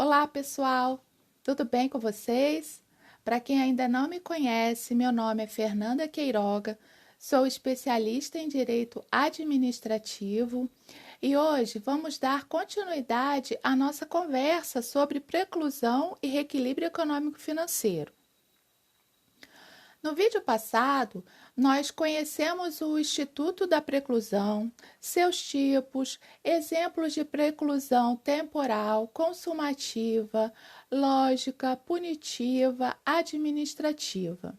Olá, pessoal! Tudo bem com vocês? Para quem ainda não me conhece, meu nome é Fernanda Queiroga, sou especialista em Direito Administrativo e hoje vamos dar continuidade à nossa conversa sobre preclusão e reequilíbrio econômico-financeiro. No vídeo passado, nós conhecemos o Instituto da Preclusão, seus tipos, exemplos de preclusão temporal, consumativa, lógica, punitiva, administrativa.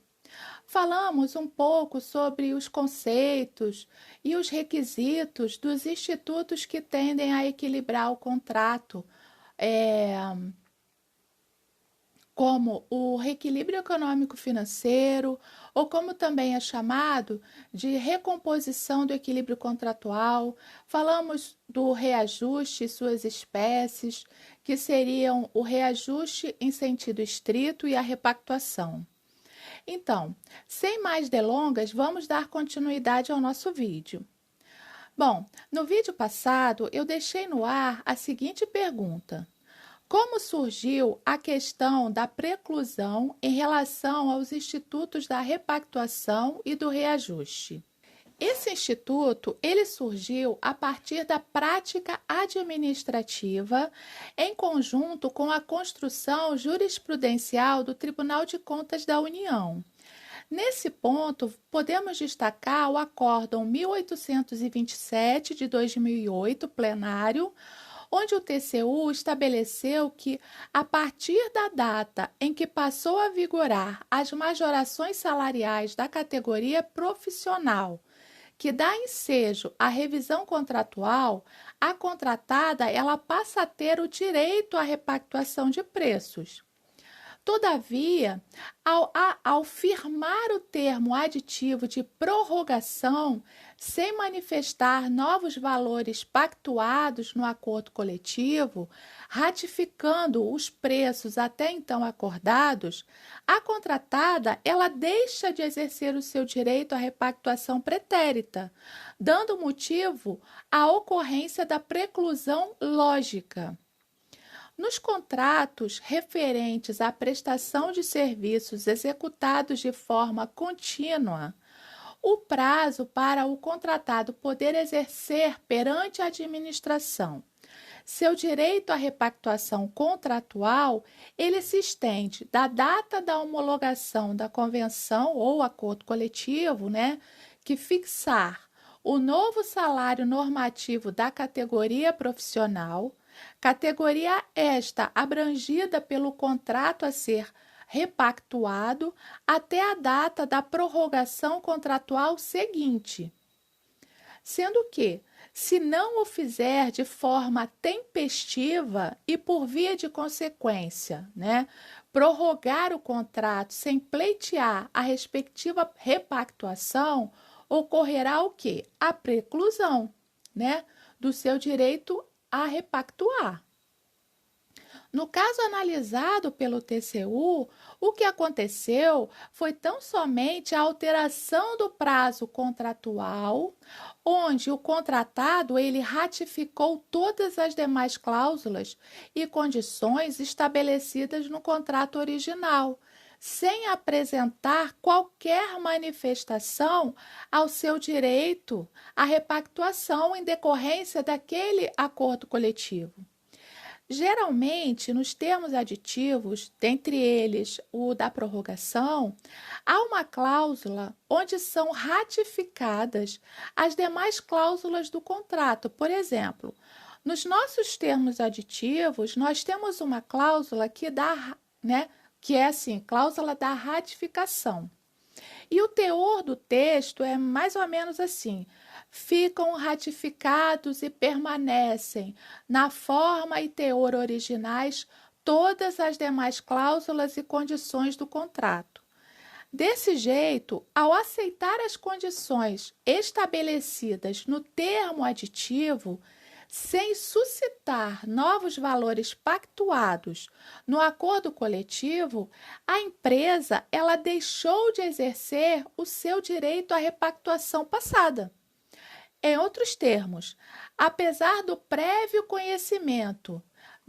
Falamos um pouco sobre os conceitos e os requisitos dos institutos que tendem a equilibrar o contrato, como o reequilíbrio econômico-financeiro, ou como também é chamado de recomposição do equilíbrio contratual. Falamos do reajuste e suas espécies, que seriam o reajuste em sentido estrito e a repactuação. Então, sem mais delongas, vamos dar continuidade ao nosso vídeo. Bom, no vídeo passado eu deixei no ar a seguinte pergunta: como surgiu a questão da preclusão em relação aos institutos da repactuação e do reajuste? Esse instituto, ele surgiu a partir da prática administrativa em conjunto com a construção jurisprudencial do Tribunal de Contas da União. Nesse ponto, podemos destacar o Acórdão 1827 de 2008, plenário, onde o TCU estabeleceu que, a partir da data em que passou a vigorar as majorações salariais da categoria profissional, que dá ensejo à revisão contratual, a contratada ela passa a ter o direito à repactuação de preços. Todavia, ao firmar o termo aditivo de prorrogação, sem manifestar novos valores pactuados no acordo coletivo, ratificando os preços até então acordados, a contratada ela deixa de exercer o seu direito à repactuação pretérita, dando motivo à ocorrência da preclusão lógica. Nos contratos referentes à prestação de serviços executados de forma contínua, o prazo para o contratado poder exercer perante a administração seu direito à repactuação contratual, ele se estende da data da homologação da convenção ou acordo coletivo, que fixar o novo salário normativo da categoria profissional, categoria esta abrangida pelo contrato a ser repactuado até a data da prorrogação contratual seguinte. Sendo que, se não o fizer de forma tempestiva e por via de consequência, prorrogar o contrato sem pleitear a respectiva repactuação, ocorrerá o quê? A preclusão, do seu direito a repactuar. No caso analisado pelo TCU, o que aconteceu foi tão somente a alteração do prazo contratual, onde o contratado ele ratificou todas as demais cláusulas e condições estabelecidas no contrato original, sem apresentar qualquer manifestação ao seu direito à repactuação em decorrência daquele acordo coletivo. Geralmente, nos termos aditivos, dentre eles o da prorrogação, há uma cláusula onde são ratificadas as demais cláusulas do contrato. Por exemplo, nos nossos termos aditivos, nós temos uma cláusula que dá, que é assim, cláusula da ratificação. E o teor do texto é mais ou menos assim: ficam ratificados e permanecem na forma e teor originais todas as demais cláusulas e condições do contrato. Desse jeito, ao aceitar as condições estabelecidas no termo aditivo, sem suscitar novos valores pactuados no acordo coletivo, a empresa ela deixou de exercer o seu direito à repactuação passada. Em outros termos, apesar do prévio conhecimento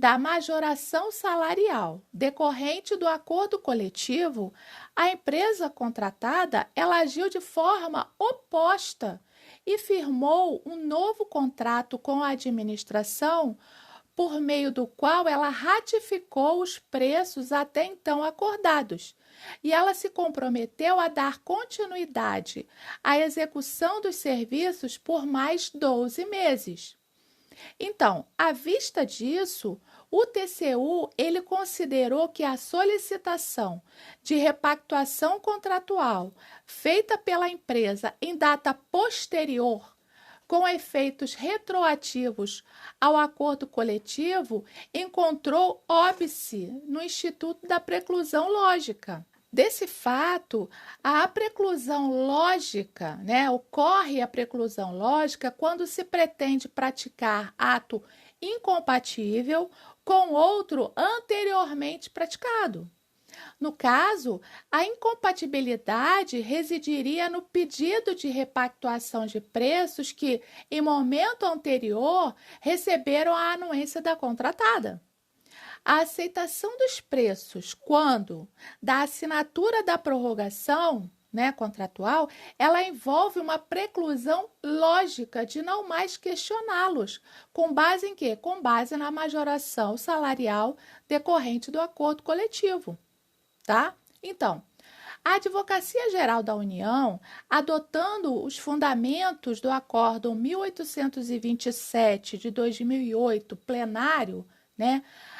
da majoração salarial decorrente do acordo coletivo, a empresa contratada ela agiu de forma oposta e firmou um novo contrato com a administração, por meio do qual ela ratificou os preços até então acordados. E ela se comprometeu a dar continuidade à execução dos serviços por mais 12 meses. Então, à vista disso, o TCU ele considerou que a solicitação de repactuação contratual feita pela empresa em data posterior, com efeitos retroativos ao acordo coletivo, encontrou óbice no Instituto da Preclusão Lógica. Desse fato, a preclusão lógica, ocorre a preclusão lógica quando se pretende praticar ato incompatível com outro anteriormente praticado. No caso, a incompatibilidade residiria no pedido de repactuação de preços que, em momento anterior, receberam a anuência da contratada. A aceitação dos preços quando da assinatura da prorrogação contratual, ela envolve uma preclusão lógica de não mais questioná-los. Com base em quê? Com base na majoração salarial decorrente do acordo coletivo. Tá? Então, a Advocacia Geral da União, adotando os fundamentos do Acórdão 1827 de 2008, plenário,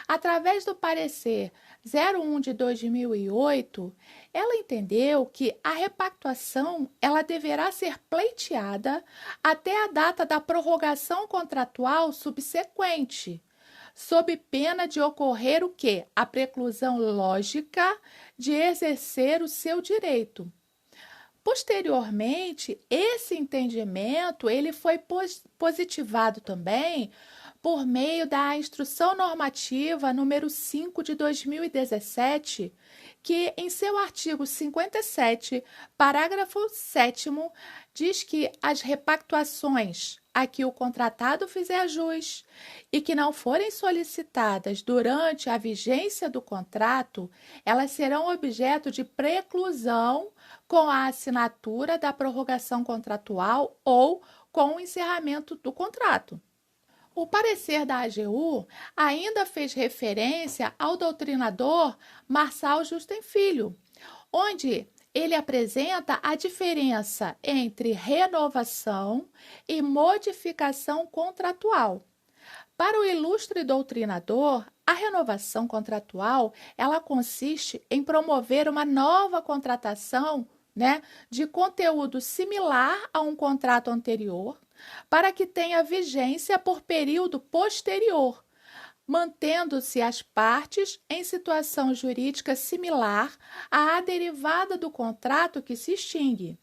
através do parecer 01 de 2008, ela entendeu que a repactuação ela deverá ser pleiteada até a data da prorrogação contratual subsequente, sob pena de ocorrer o quê? A preclusão lógica de exercer o seu direito. Posteriormente, esse entendimento ele foi positivado também por meio da Instrução Normativa número 5 de 2017, que em seu artigo 57, parágrafo 7º, diz que as repactuações a que o contratado fizer jus e que não forem solicitadas durante a vigência do contrato, elas serão objeto de preclusão com a assinatura da prorrogação contratual ou com o encerramento do contrato. O parecer da AGU ainda fez referência ao doutrinador Marçal Justem Filho, onde ele apresenta a diferença entre renovação e modificação contratual. Para o ilustre doutrinador, a renovação contratual ela consiste em promover uma nova contratação, de conteúdo similar a um contrato anterior, para que tenha vigência por período posterior, mantendo-se as partes em situação jurídica similar à derivada do contrato que se extingue.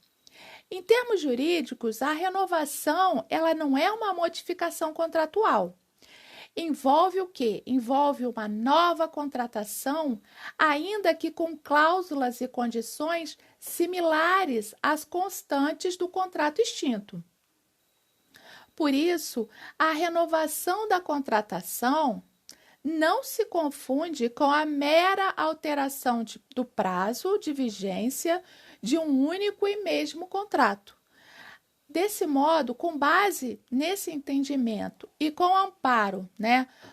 Em termos jurídicos, a renovação ela não é uma modificação contratual. Envolve o quê? Envolve uma nova contratação, ainda que com cláusulas e condições similares às constantes do contrato extinto. Por isso, a renovação da contratação não se confunde com a mera alteração do prazo de vigência de um único e mesmo contrato. Desse modo, com base nesse entendimento e com amparo,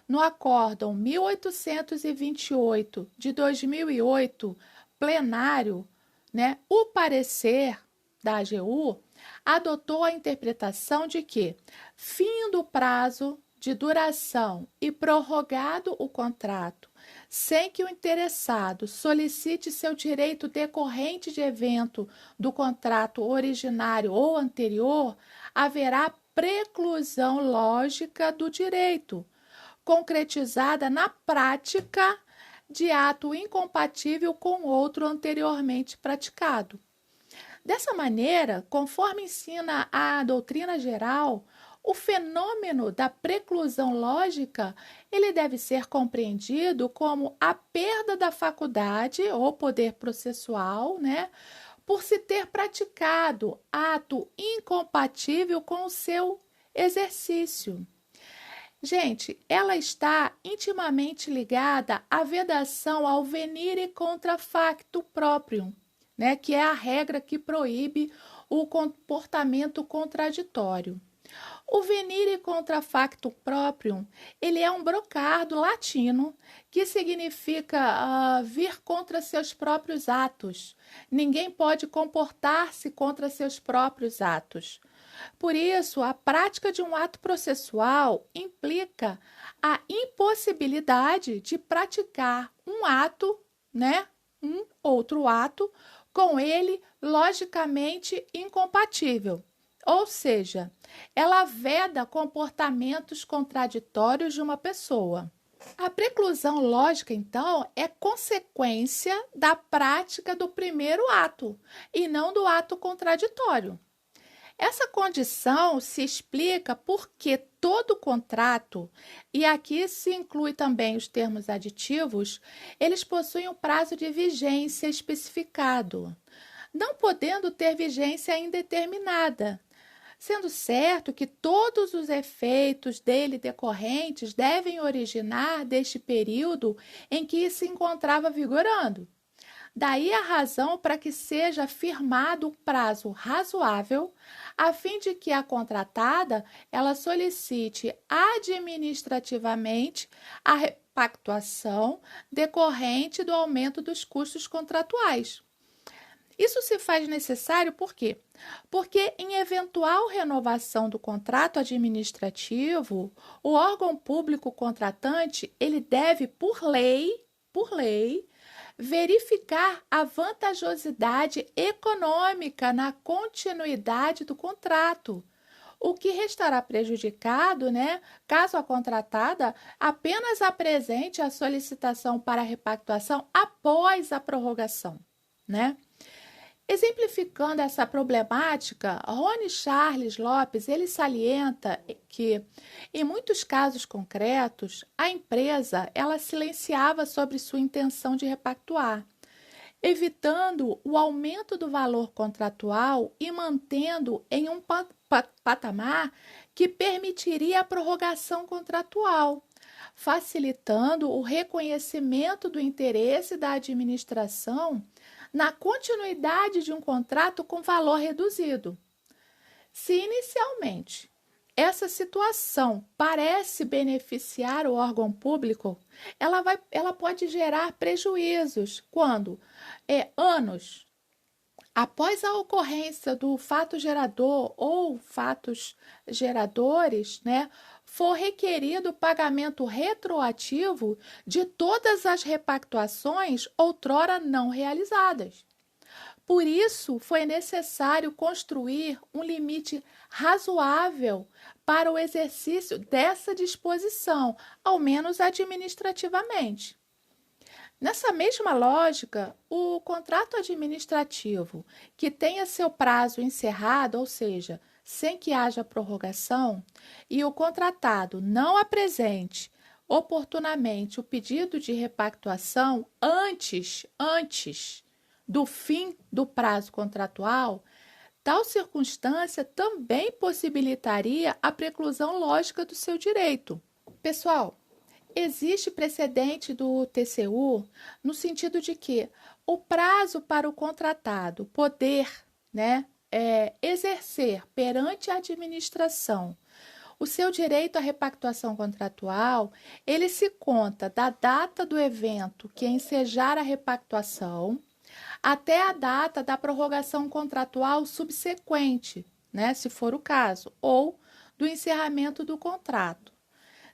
no Acórdão 1828 de 2008, plenário, o parecer da AGU adotou a interpretação de que, fim do prazo de duração e prorrogado o contrato, sem que o interessado solicite seu direito decorrente de evento do contrato originário ou anterior, haverá preclusão lógica do direito, concretizada na prática de ato incompatível com outro anteriormente praticado. Dessa maneira, conforme ensina a doutrina geral, o fenômeno da preclusão lógica ele deve ser compreendido como a perda da faculdade ou poder processual, por se ter praticado ato incompatível com o seu exercício. Gente, ela está intimamente ligada à vedação ao venire contra facto proprium, né, que é a regra que proíbe o comportamento contraditório. O venire contra facto proprium, ele é um brocardo latino que significa vir contra seus próprios atos. Ninguém pode comportar-se contra seus próprios atos. Por isso, a prática de um ato processual implica a impossibilidade de praticar um ato, né, um outro ato, com ele logicamente incompatível. Ou seja, ela veda comportamentos contraditórios de uma pessoa. A preclusão lógica, então, é consequência da prática do primeiro ato e não do ato contraditório. Essa condição se explica porque todo contrato, e aqui se inclui também os termos aditivos, eles possuem um prazo de vigência especificado, não podendo ter vigência indeterminada, sendo certo que todos os efeitos dele decorrentes devem originar deste período em que se encontrava vigorando. Daí a razão para que seja firmado um prazo razoável, a fim de que a contratada ela solicite administrativamente a repactuação decorrente do aumento dos custos contratuais. Isso se faz necessário por quê? Porque em eventual renovação do contrato administrativo, o órgão público contratante, ele deve, por lei, verificar a vantajosidade econômica na continuidade do contrato, o que restará prejudicado, né, caso a contratada apenas apresente a solicitação para repactuação após a prorrogação, né? Exemplificando essa problemática, Rony Charles Lopes ele salienta que, em muitos casos concretos, a empresa ela silenciava sobre sua intenção de repactuar, evitando o aumento do valor contratual e mantendo em um patamar que permitiria a prorrogação contratual, facilitando o reconhecimento do interesse da administração na continuidade de um contrato com valor reduzido. Se inicialmente essa situação parece beneficiar o órgão público, ela pode gerar prejuízos quando, anos após a ocorrência do fato gerador ou fatos geradores, né, for requerido o pagamento retroativo de todas as repactuações outrora não realizadas. Por isso, foi necessário construir um limite razoável para o exercício dessa disposição, ao menos administrativamente. Nessa mesma lógica, o contrato administrativo que tenha seu prazo encerrado, ou seja, sem que haja prorrogação, e o contratado não apresente oportunamente o pedido de repactuação antes do fim do prazo contratual, tal circunstância também possibilitaria a preclusão lógica do seu direito. Pessoal, existe precedente do TCU no sentido de que o prazo para o contratado poder, né, exercer perante a administração o seu direito à repactuação contratual, ele se conta da data do evento que ensejar a repactuação até a data da prorrogação contratual subsequente, né, se for o caso, ou do encerramento do contrato.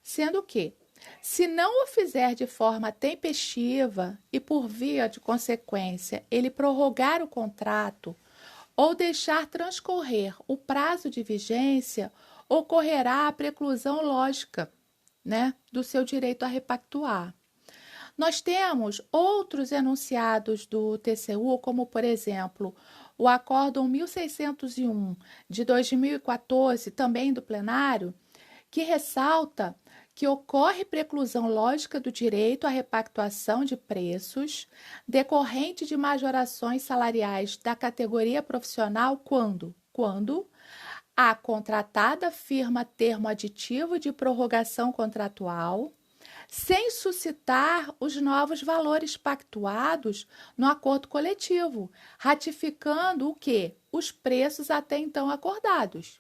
Sendo que, se não o fizer de forma tempestiva e por via de consequência ele prorrogar o contrato ou deixar transcorrer o prazo de vigência, ocorrerá a preclusão lógica, né, do seu direito a repactuar. Nós temos outros enunciados do TCU, como, por exemplo, o Acórdão 1601 de 2014, também do plenário, que ressalta que ocorre preclusão lógica do direito à repactuação de preços decorrente de majorações salariais da categoria profissional quando A contratada firma termo aditivo de prorrogação contratual, sem suscitar os novos valores pactuados no acordo coletivo, ratificando o quê? Os preços até então acordados.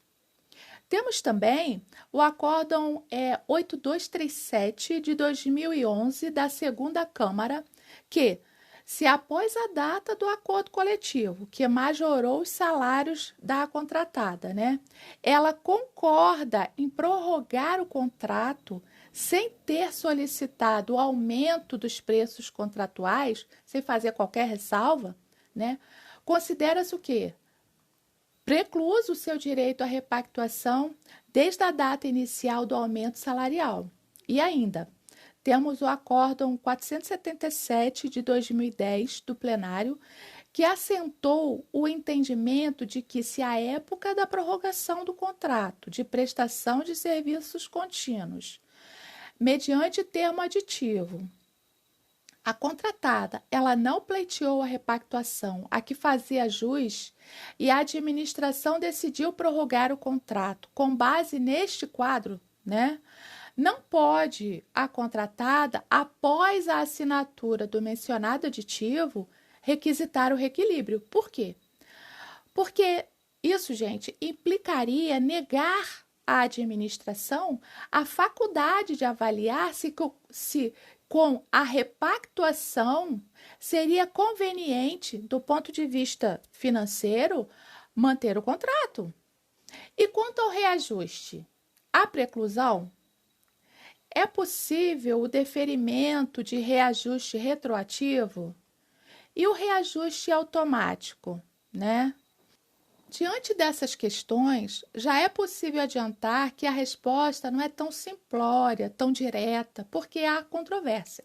Temos também o Acórdão 8237 de 2011 da Segunda Câmara, que, se após a data do acordo coletivo, que majorou os salários da contratada, né, ela concorda em prorrogar o contrato sem ter solicitado o aumento dos preços contratuais, sem fazer qualquer ressalva, né, considera-se o quê? Precluso o seu direito à repactuação desde a data inicial do aumento salarial. E ainda, temos o Acórdão 477 de 2010 do plenário, que assentou o entendimento de que, se à época da prorrogação do contrato de prestação de serviços contínuos, mediante termo aditivo, a contratada, ela não pleiteou a repactuação a que fazia jus e a administração decidiu prorrogar o contrato com base neste quadro, né? Não pode a contratada, após a assinatura do mencionado aditivo, requisitar o reequilíbrio. Por quê? Porque isso, gente, implicaria negar à administração a faculdade de avaliar se com a repactuação seria conveniente, do ponto de vista financeiro, manter o contrato. E quanto ao reajuste? A preclusão? É possível o deferimento de reajuste retroativo? E o reajuste automático, né? Diante dessas questões, já é possível adiantar que a resposta não é tão simplória, tão direta, porque há controvérsia.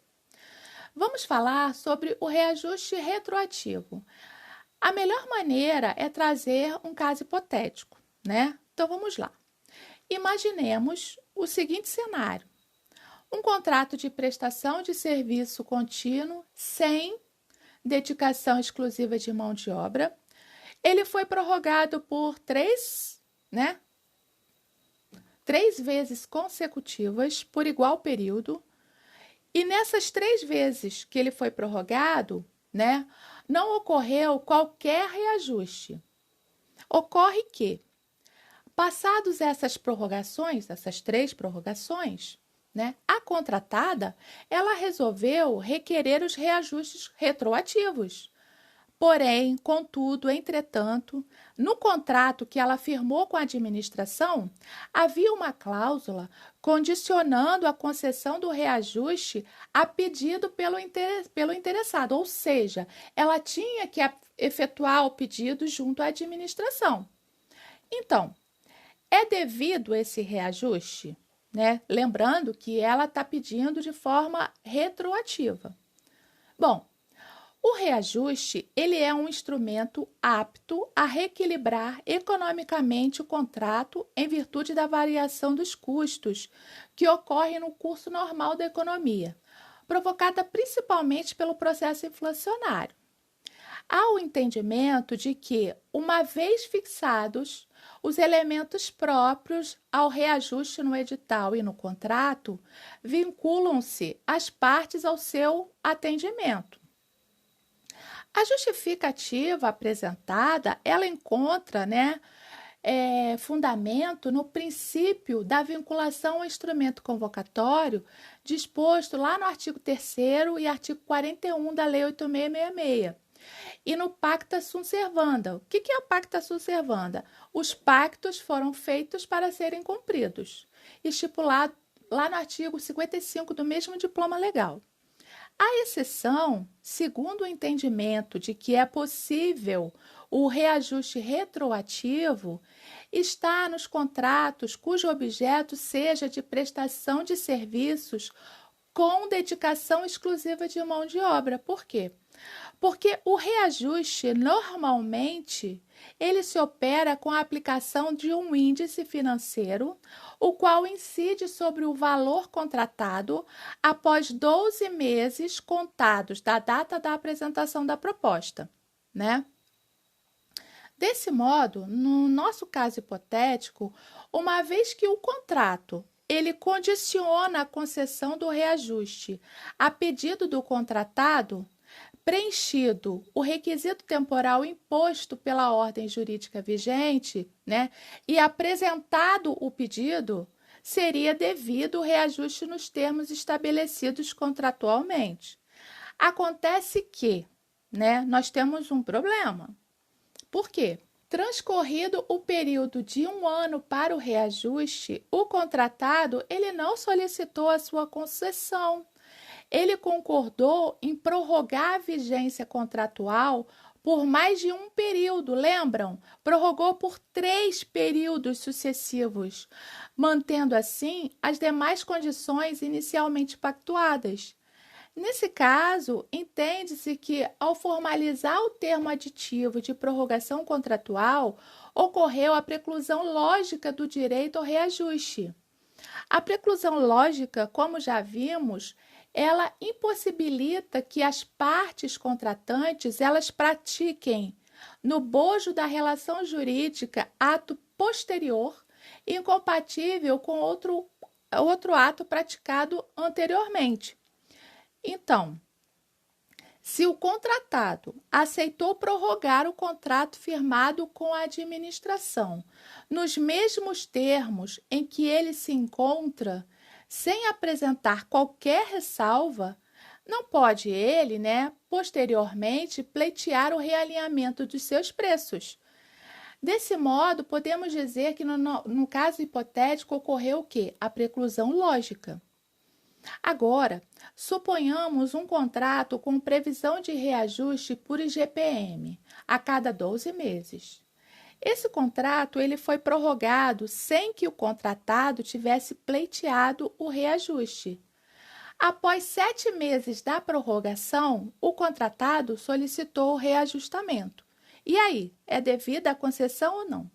Vamos falar sobre o reajuste retroativo. A melhor maneira é trazer um caso hipotético, né? Então vamos lá. Imaginemos o seguinte cenário: um contrato de prestação de serviço contínuo sem dedicação exclusiva de mão de obra. Ele foi prorrogado por três vezes consecutivas, por igual período. E nessas 3 vezes que ele foi prorrogado, né, não ocorreu qualquer reajuste. Ocorre que, passados essas prorrogações, essas 3 prorrogações, né, a contratada, ela resolveu requerer os reajustes retroativos. Porém, contudo, entretanto, no contrato que ela firmou com a administração, havia uma cláusula condicionando a concessão do reajuste a pedido pelo interessado, ou seja, ela tinha que efetuar o pedido junto à administração. Então, é devido esse reajuste, né? Lembrando que ela está pedindo de forma retroativa. Bom, o reajuste, ele é um instrumento apto a reequilibrar economicamente o contrato em virtude da variação dos custos que ocorre no curso normal da economia, provocada principalmente pelo processo inflacionário. Há o entendimento de que, uma vez fixados os elementos próprios ao reajuste no edital e no contrato, vinculam-se as partes ao seu atendimento. A justificativa apresentada, ela encontra, fundamento no princípio da vinculação ao instrumento convocatório disposto lá no artigo 3º e artigo 41 da Lei 8.666. E no Pacta Sunt Servanda. O que é o Pacta Sunt Servanda? Os pactos foram feitos para serem cumpridos, estipulado lá no artigo 55 do mesmo diploma legal. A exceção, segundo o entendimento de que é possível o reajuste retroativo, está nos contratos cujo objeto seja de prestação de serviços com dedicação exclusiva de mão de obra. Por quê? Porque o reajuste, normalmente, ele se opera com a aplicação de um índice financeiro, o qual incide sobre o valor contratado após 12 meses contados da data da apresentação da proposta, né? Desse modo, no nosso caso hipotético, uma vez que o contrato ele condiciona a concessão do reajuste a pedido do contratado, preenchido o requisito temporal imposto pela ordem jurídica vigente, né, e apresentado o pedido, seria devido o reajuste nos termos estabelecidos contratualmente. Acontece que, né, nós temos um problema. Por quê? Transcorrido o período de 1 ano para o reajuste, o contratado ele não solicitou a sua concessão. Ele concordou em prorrogar a vigência contratual por mais de um período, lembram? Prorrogou por 3 períodos sucessivos, mantendo assim as demais condições inicialmente pactuadas. Nesse caso, entende-se que, ao formalizar o termo aditivo de prorrogação contratual, ocorreu a preclusão lógica do direito ao reajuste. A preclusão lógica, como já vimos, ela impossibilita que as partes contratantes elas pratiquem, no bojo da relação jurídica, ato posterior, incompatível com outro ato praticado anteriormente. Então, se o contratado aceitou prorrogar o contrato firmado com a administração nos mesmos termos em que ele se encontra, sem apresentar qualquer ressalva, não pode ele, né, posteriormente, pleitear o realinhamento dos seus preços. Desse modo, podemos dizer que no caso hipotético ocorreu o quê? A preclusão lógica. Agora, suponhamos um contrato com previsão de reajuste por IGPM a cada 12 meses. Esse contrato ele foi prorrogado sem que o contratado tivesse pleiteado o reajuste. Após 7 meses da prorrogação, o contratado solicitou o reajustamento. E aí, é devida a concessão ou não?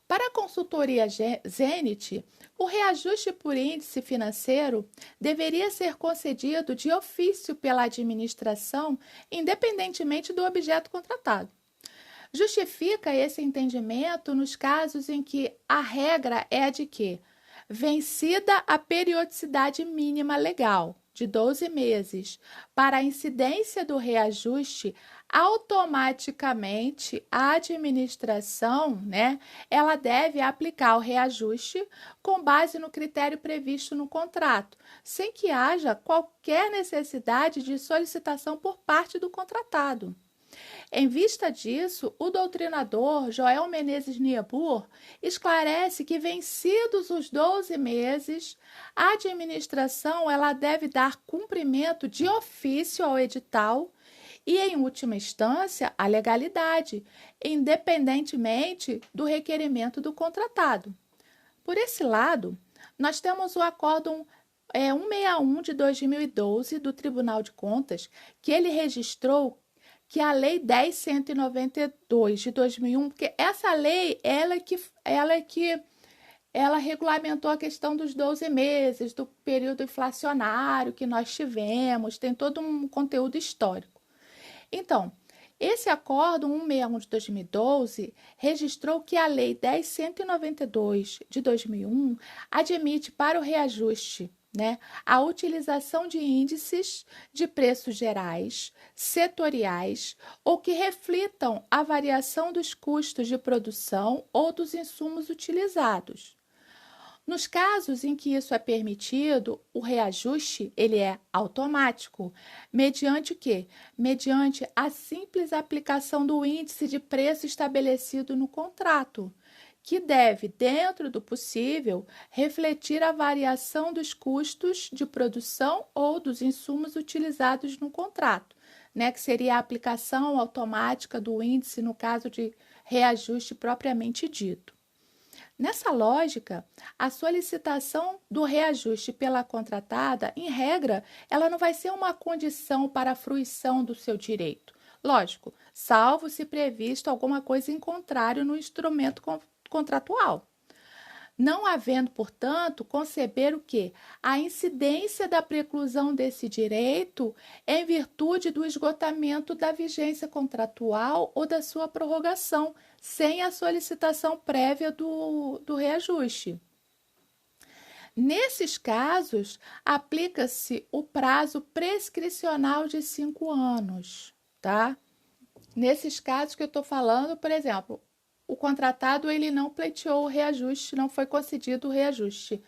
Para a consultoria Zenit, o reajuste por índice financeiro deveria ser concedido de ofício pela administração, independentemente do objeto contratado. Justifica esse entendimento nos casos em que a regra é a de que, vencida a periodicidade mínima legal, de 12 meses, para a incidência do reajuste, automaticamente a administração, né, ela deve aplicar o reajuste com base no critério previsto no contrato, sem que haja qualquer necessidade de solicitação por parte do contratado. Em vista disso, o doutrinador Joel Menezes Niebuhr esclarece que, vencidos os 12 meses, a administração ela deve dar cumprimento de ofício ao edital e, em última instância, à legalidade, independentemente do requerimento do contratado. Por esse lado, nós temos o Acórdão 161 de 2012 do Tribunal de Contas, que ele registrou que a Lei 10.192 de 2001, porque essa lei ela regulamentou a questão dos 12 meses, do período inflacionário que nós tivemos, tem todo um conteúdo histórico. Então, esse Acórdão 161 de 2012 registrou que a Lei 10.192 de 2001 admite para o reajuste, né, a utilização de índices de preços gerais, setoriais ou que reflitam a variação dos custos de produção ou dos insumos utilizados. Nos casos em que isso é permitido, o reajuste ele é automático, mediante o quê? Mediante a simples aplicação do índice de preço estabelecido no contrato, que deve, dentro do possível, refletir a variação dos custos de produção ou dos insumos utilizados no contrato, né, que seria a aplicação automática do índice no caso de reajuste propriamente dito. Nessa lógica, a solicitação do reajuste pela contratada, em regra, ela não vai ser uma condição para a fruição do seu direito. Lógico, salvo se previsto alguma coisa em contrário no instrumento contratual. não havendo, portanto, conceber o quê? A incidência da preclusão desse direito em virtude do esgotamento da vigência contratual ou da sua prorrogação, sem a solicitação prévia do reajuste. Nesses casos, aplica-se o prazo prescricional de 5 anos, tá? Nesses casos que eu estou falando, por exemplo, o contratado ele não pleiteou o reajuste, não foi concedido o reajuste.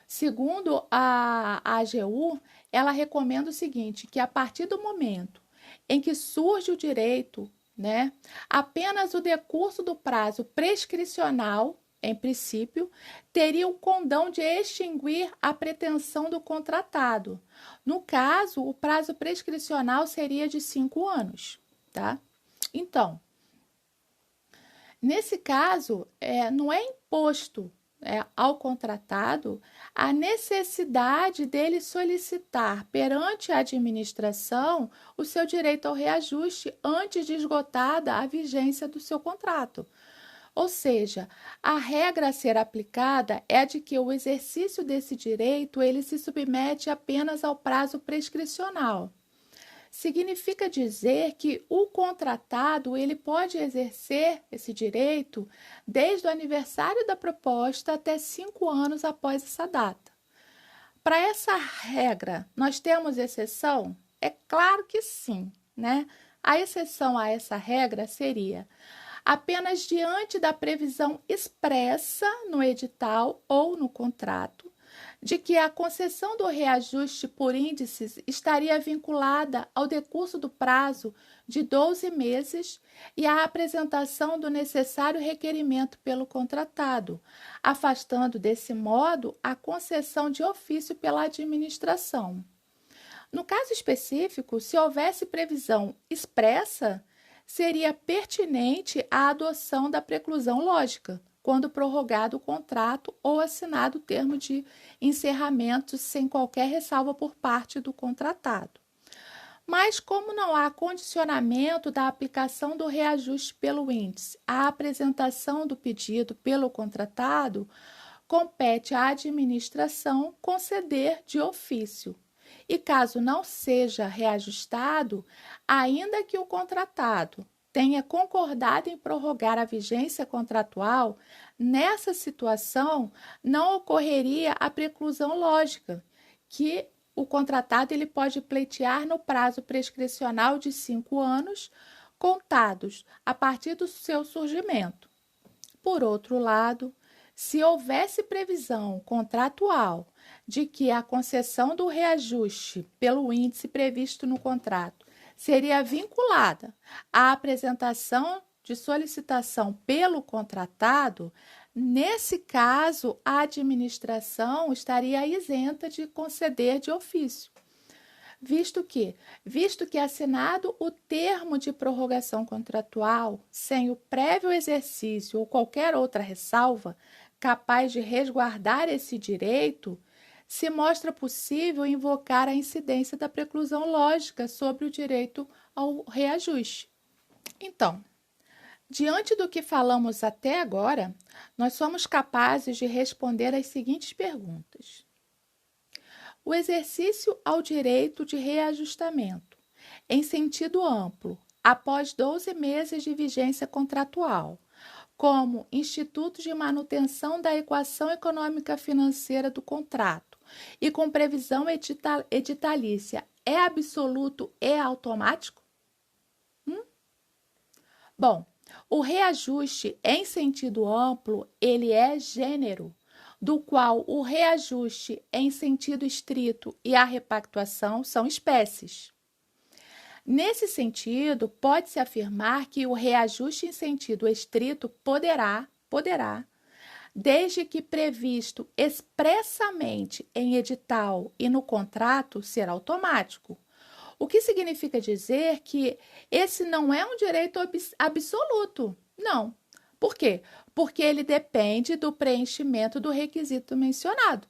Segundo a AGU, ela recomenda o seguinte, que a partir do momento em que surge o direito, né, apenas o decurso do prazo prescricional, em princípio, teria o condão de extinguir a pretensão do contratado. No caso, o prazo prescricional seria de 5 anos, tá? Então, nesse caso, não é imposto ao contratado a necessidade dele solicitar perante a administração o seu direito ao reajuste antes de esgotada a vigência do seu contrato. Ou seja, a regra a ser aplicada é a de que o exercício desse direito ele se submete apenas ao prazo prescricional. Significa dizer que o contratado ele pode exercer esse direito desde o aniversário da proposta até 5 anos após essa data. Para essa regra, nós temos exceção? É claro que sim, né? A exceção a essa regra seria apenas diante da previsão expressa no edital ou no contrato de que a concessão do reajuste por índices estaria vinculada ao decurso do prazo de 12 meses e à apresentação do necessário requerimento pelo contratado, afastando desse modo a concessão de ofício pela administração. No caso específico, se houvesse previsão expressa, seria pertinente a adoção da preclusão lógica, quando prorrogado o contrato ou assinado o termo de encerramento sem qualquer ressalva por parte do contratado. Mas, como não há condicionamento da aplicação do reajuste pelo índice à apresentação do pedido pelo contratado, compete à administração conceder de ofício. E caso não seja reajustado, ainda que o contratado tenha concordado em prorrogar a vigência contratual, nessa situação não ocorreria a preclusão lógica, que o contratado ele pode pleitear no prazo prescricional de 5 anos, contados a partir do seu surgimento. Por outro lado, se houvesse previsão contratual de que a concessão do reajuste pelo índice previsto no contrato seria vinculada à apresentação de solicitação pelo contratado, nesse caso, a administração estaria isenta de conceder de ofício, visto que assinado o termo de prorrogação contratual sem o prévio exercício ou qualquer outra ressalva capaz de resguardar esse direito, se mostra possível invocar a incidência da preclusão lógica sobre o direito ao reajuste. Então, diante do que falamos até agora, nós somos capazes de responder as seguintes perguntas. O exercício ao direito de reajustamento, em sentido amplo, após 12 meses de vigência contratual, como instituto de manutenção da equação econômica financeira do contrato e com previsão editalícia, é absoluto e automático? Bom, o reajuste em sentido amplo, ele é gênero, do qual o reajuste em sentido estrito e a repactuação são espécies. Nesse sentido, pode-se afirmar que o reajuste em sentido estrito poderá, desde que previsto expressamente em edital e no contrato, ser automático. O que significa dizer que esse não é um direito absoluto. Não. Por quê? Porque ele depende do preenchimento do requisito mencionado.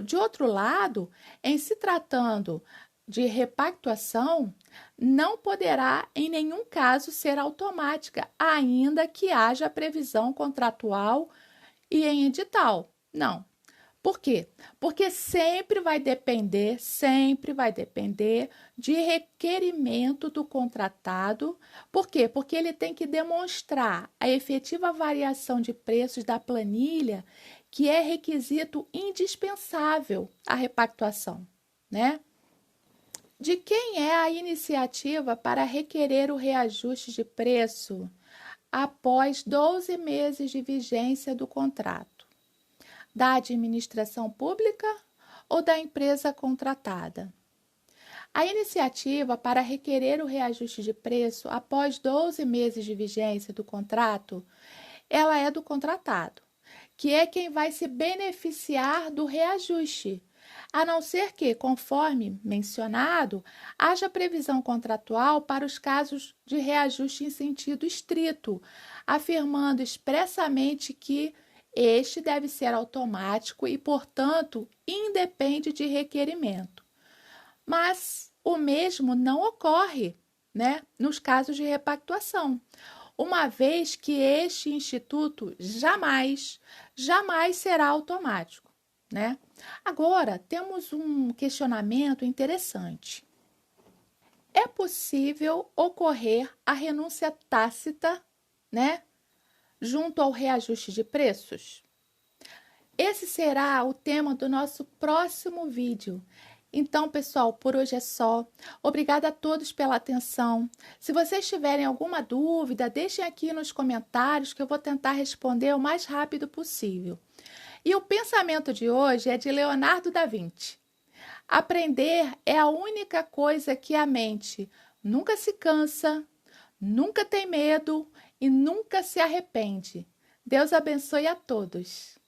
De outro lado, em se tratando de repactuação não poderá em nenhum caso ser automática, ainda que haja previsão contratual e em edital. Não. Por quê? Porque sempre vai depender de requerimento do contratado. Por quê? Porque ele tem que demonstrar a efetiva variação de preços da planilha, que é requisito indispensável à repactuação, né? De quem é a iniciativa para requerer o reajuste de preço após 12 meses de vigência do contrato? Da administração pública ou da empresa contratada? A iniciativa para requerer o reajuste de preço após 12 meses de vigência do contrato, ela é do contratado, que é quem vai se beneficiar do reajuste, a não ser que, conforme mencionado, haja previsão contratual para os casos de reajuste em sentido estrito, afirmando expressamente que este deve ser automático e, portanto, independe de requerimento. Mas o mesmo não ocorre, né, nos casos de repactuação, uma vez que este instituto jamais será automático, né? Agora, temos um questionamento interessante. É possível ocorrer a renúncia tácita, né, junto ao reajuste de preços? Esse será o tema do nosso próximo vídeo. Então, pessoal, por hoje é só. Obrigada a todos pela atenção. Se vocês tiverem alguma dúvida, deixem aqui nos comentários que eu vou tentar responder o mais rápido possível. E o pensamento de hoje é de Leonardo da Vinci. Aprender é a única coisa que a mente nunca se cansa, nunca tem medo e nunca se arrepende. Deus abençoe a todos.